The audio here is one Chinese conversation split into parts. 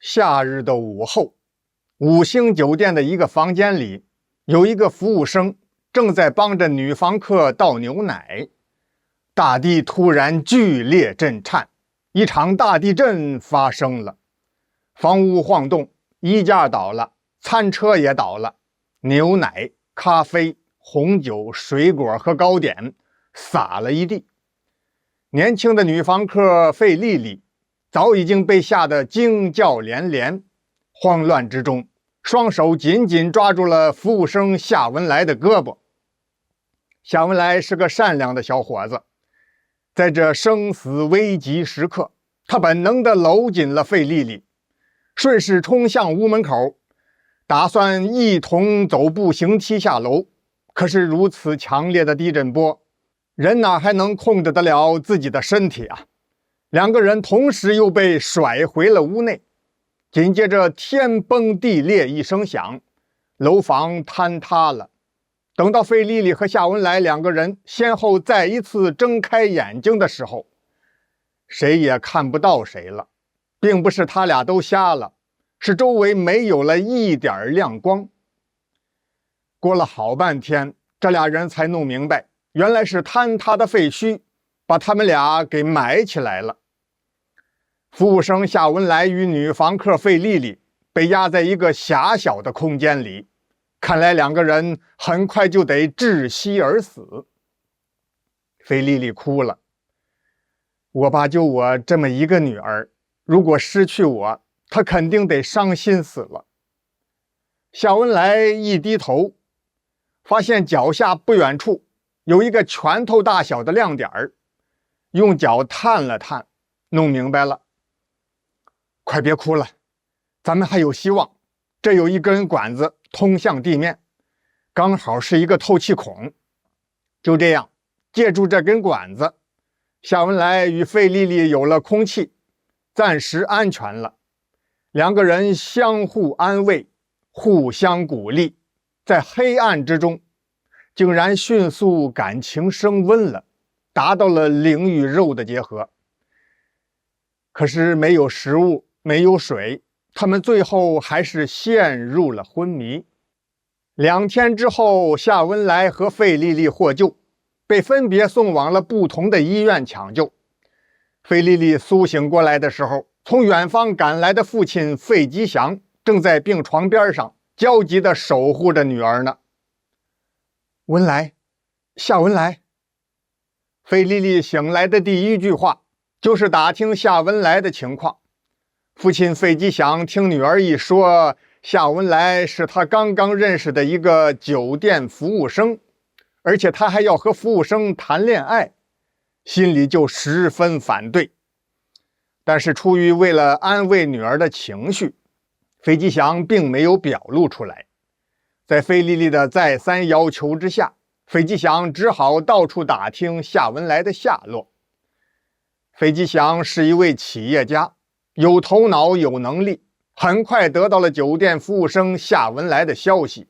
夏日的午後，5星酒店的一個房間裡，有一個服務生正在幫着女房客倒牛奶。大地突然劇烈震顫，一場大地震發生了。房屋晃動，衣架倒了，餐車也倒了，牛奶、咖啡、紅酒、水果和糕點灑了一地。年輕的女房客費麗麗早已經被嚇得驚叫連連，慌亂之中，雙手緊緊抓住了服務生夏文來的胳膊。夏文來是個善良的小伙子，在這生死危急時刻，他本能地摟緊了費麗麗，順勢衝向屋門口，打算一同走步行梯下樓。可是如此強烈的地震波，人哪還能控制得了自己的身體啊？兩個人同時又被甩回了屋內。緊接着天崩地裂一聲響，樓房坍塌了。等到費麗麗和夏文來兩個人先後再一次睜開眼睛的時候，誰也看不到誰了。並不是他倆都瞎了，是周圍沒有了一點亮光。過了好半天，這倆人才弄明白，原來是坍塌的廢墟把他們倆給埋起來了。服務生夏文來與女房客費麗麗被壓在一個狹小的空間裡，看來兩個人很快就得窒息而死。費麗麗哭了，我爸就我這麼一個女兒，如果失去我，她肯定得傷心死了。夏文來一低頭，發現腳下不遠處有一個拳頭大小的亮點兒，用腳探了探，弄明白了。快別哭了，咱們還有希望。這有一根管子通向地面，剛好是一個透氣孔。就這樣，借助這根管子，夏文來與費麗麗有了空氣，暫時安全了。兩個人相互安慰，互相鼓勵，在黑暗之中，竟然迅速感情升溫了，達到了靈與肉的結合。可是沒有食物，沒有水，他們最後還是陷入了昏迷。2天之後，夏文來和費麗麗獲救，被分別送往了不同的醫院搶救。費麗麗蘇醒過來的時候，從遠方趕來的父親費吉祥正在病床邊上焦急地守護着女兒呢。文來，夏文來。費麗麗醒來的第一句話就是打聽夏文來的情況。父親費吉祥聽女兒一說，夏文來是他剛剛認識的一個酒店服務生，而且他還要和服務生談戀愛，心裡就十分反對。但是出於為了安慰女兒的情緒，費吉祥並沒有表露出來。在費麗麗的再三要求之下，費吉祥只好到處打聽夏文來的下落。費吉祥是一位企業家，有頭腦有能力，很快得到了酒店服務生夏文來的消息。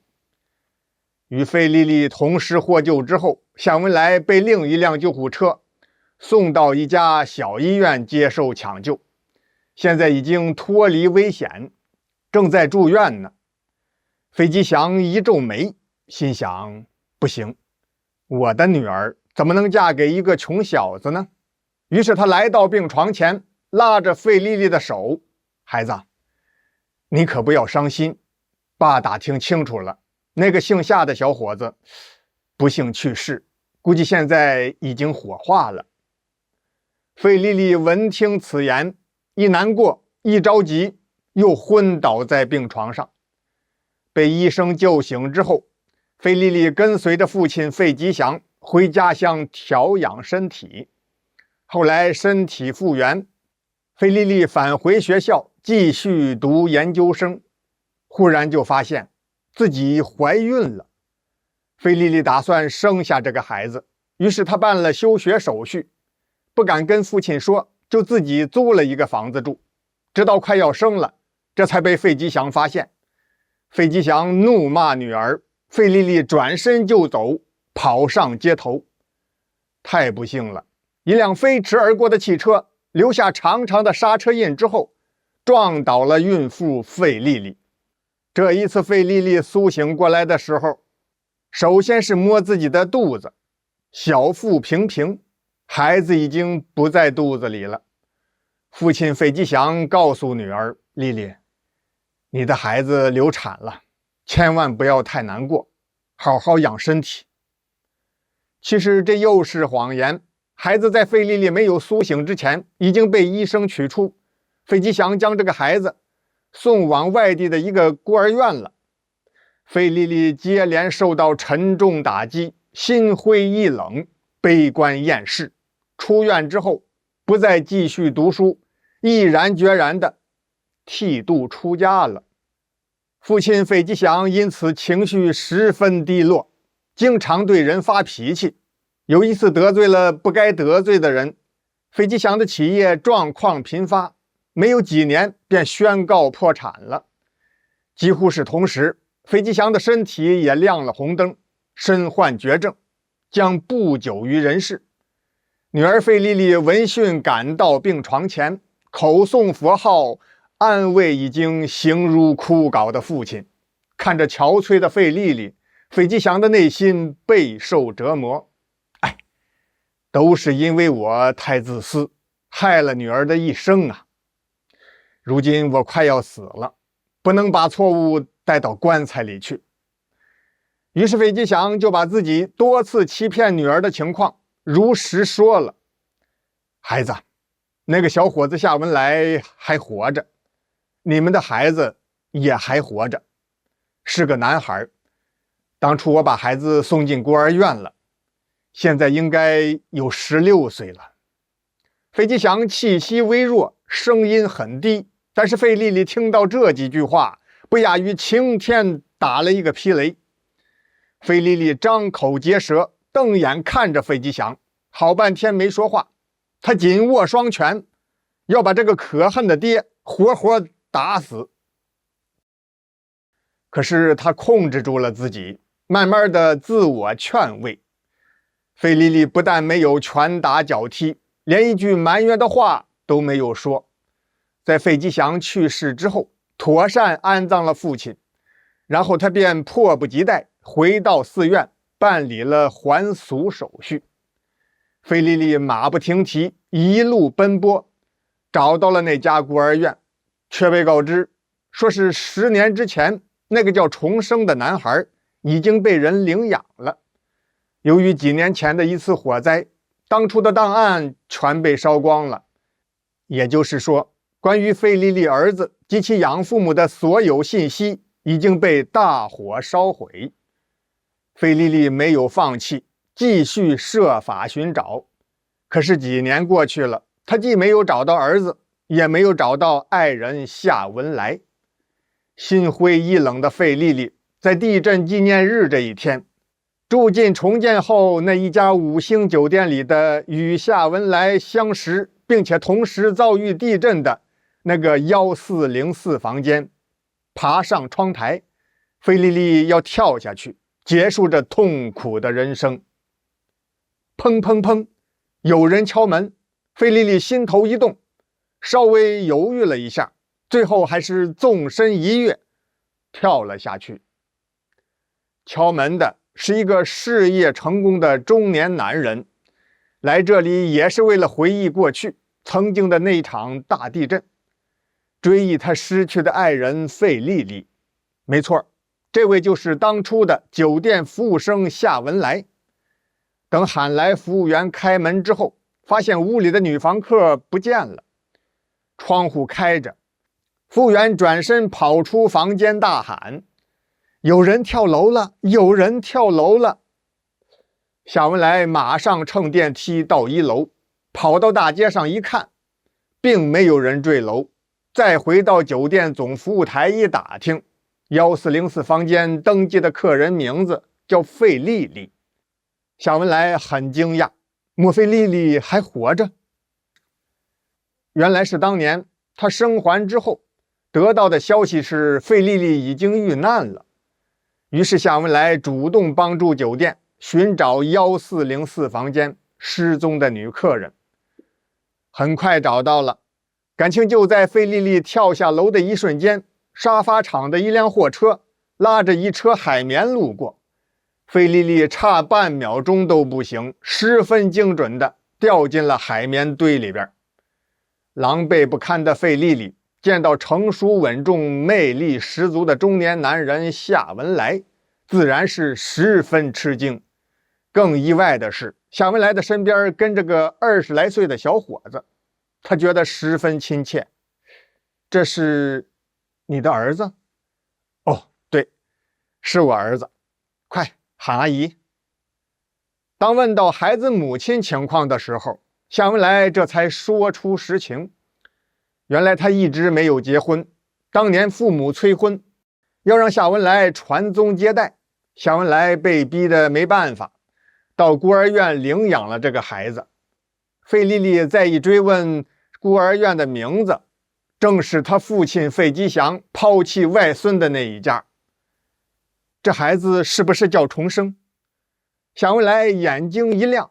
與費麗麗同時獲救之後，夏文來被另一輛救護車送到一家小醫院接受搶救，現在已經脫離危險，正在住院呢。費吉祥一皺眉，心想，不行，我的女兒怎麼能嫁給一個窮小子呢？於是他來到病床前，拉着費麗麗的手，孩子，你可不要傷心，爸打聽清楚了，那個姓夏的小伙子不幸去世，估計現在已經火化了。費麗麗聞聽此言，一難過一着急，又昏倒在病床上。被醫生救醒之後，費麗麗跟隨着父親費吉祥回家鄉調養身體。後來身體復原，費麗麗返回學校繼續讀研究生，忽然就發現自己懷孕了。費麗麗打算生下這個孩子，於是她辦了休學手續，不敢跟父親說，就自己租了一個房子住，直到快要生了，這才被費吉祥發現。費吉祥怒罵女兒，費麗麗轉身就走，跑上街頭。太不幸了，一輛飛馳而過的汽車留下長長的剎車印之後，撞倒了孕婦費麗麗。這一次費麗麗蘇醒過來的時候，首先是摸自己的肚子，小腹平平，孩子已經不在肚子裡了。父親費吉祥告訴女兒麗麗，你的孩子流產了，千萬不要太難過，好好養身體。其實這又是謊言，孩子在費麗麗沒有蘇醒之前已經被醫生取出，費吉祥將這個孩子送往外地的一個孤兒院了。費麗麗接連受到沉重打擊，心灰意冷，悲觀厭世。出院之後不再繼續讀書，毅然決然地剃度出家了。父親費吉祥因此情緒十分低落，經常對人發脾氣。有一次得罪了不該得罪的人，費吉祥的企業狀況頻發，沒有幾年便宣告破產了。幾乎是同時，費吉祥的身體也亮了紅燈，身患絕症，將不久於人世。女兒費麗麗聞訊趕到病床前，口誦佛號，安慰已經形如枯槁的父親。看着憔悴的費麗麗，費吉祥的內心備受折磨。都是因為我太自私，害了女兒的一生啊！如今我快要死了，不能把錯誤帶到棺材裡去。於是費吉祥就把自己多次欺騙女兒的情況如實說了。孩子，那個小伙子夏文來還活着，你們的孩子也還活着，是個男孩。當初我把孩子送進孤兒院了，現在應該有16歲了。費吉祥氣息微弱，聲音很低，但是費麗麗聽到這幾句話，不亞於晴天打了一個霹雷。費麗麗張口結舌，瞪眼看着費吉祥，好半天沒說話。她緊握雙拳，要把這個可恨的爹活活打死。可是她控制住了自己，慢慢的自我勸慰。費麗麗不但沒有拳打腳踢，連一句埋怨的話都沒有說。在費吉祥去世之後，妥善安葬了父親，然後他便迫不及待回到寺院辦理了還俗手續。費麗麗馬不停蹄，一路奔波，找到了那家孤兒院，卻被告知說是10年之前那個叫重生的男孩已經被人領養了。由於幾年前的一次火災，當初的檔案全被燒光了，也就是說，關於費麗麗兒子及其養父母的所有信息已經被大火燒毀。費麗麗沒有放棄，繼續設法尋找。可是幾年過去了，她既沒有找到兒子，也沒有找到愛人夏文來。心灰意冷的費麗麗在地震紀念日這一天，住進重建後那一家5星酒店裡的與夏文來相識並且同時遭遇地震的那個1404房間，爬上窗台，費麗麗要跳下去，結束這痛苦的人生。砰砰砰，有人敲門，費麗麗心頭一動，稍微猶豫了一下，最後還是縱身一躍，跳了下去。敲門的是一個事業成功的中年男人，來這裡也是為了回憶過去曾經的那場大地震，追憶他失去的愛人費麗麗。沒錯，這位就是當初的酒店服務生夏文來。等喊來服務員開門之後，發現屋裡的女房客不見了，窗戶開着，服務員轉身跑出房間大喊：有人跳樓了，有人跳樓了！夏文來馬上乘電梯到1樓，跑到大街上一看，並沒有人墜樓。再回到酒店總服務台一打聽，1404房間登記的客人名字叫費麗麗。夏文來很驚訝，莫非麗麗還活着？原來是當年他生還之後得到的消息是費麗麗已經遇難了。於是夏文來主動幫助酒店尋找1404房間失蹤的女客人，很快找到了。感情就在費麗麗跳下樓的一瞬間，沙發廠的一輛貨車拉着一車海綿路過，費麗麗差半秒鐘都不行，十分精準地掉進了海綿堆裡邊。狼狽不堪的費麗麗見到成熟穩重、魅力十足的中年男人夏文來，自然是十分吃驚。更意外的是，夏文來的身邊跟着個20來歲的小伙子，他覺得十分親切。這是你的兒子？哦，對，是我兒子。快喊阿姨。當問到孩子母親情況的時候，夏文來這才說出實情。原來他一直沒有結婚，當年父母催婚，要讓夏文來傳宗接代，夏文來被逼得沒辦法，到孤兒院領養了這個孩子。費麗麗再一追問孤兒院的名字，正是他父親費吉祥拋棄外孫的那一家。這孩子是不是叫重生？夏文來眼睛一亮，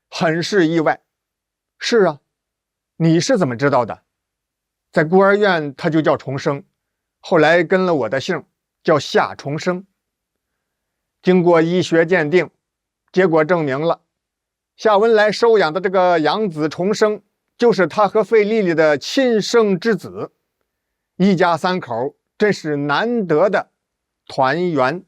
很是意外。是啊，你是怎麼知道的？在孤兒院他就叫重生，後來跟了我的姓，叫夏重生。經過醫學鑑定，結果證明了夏文來收養的這個養子重生就是他和費麗麗的親生之子，一家三口真是難得的團圓。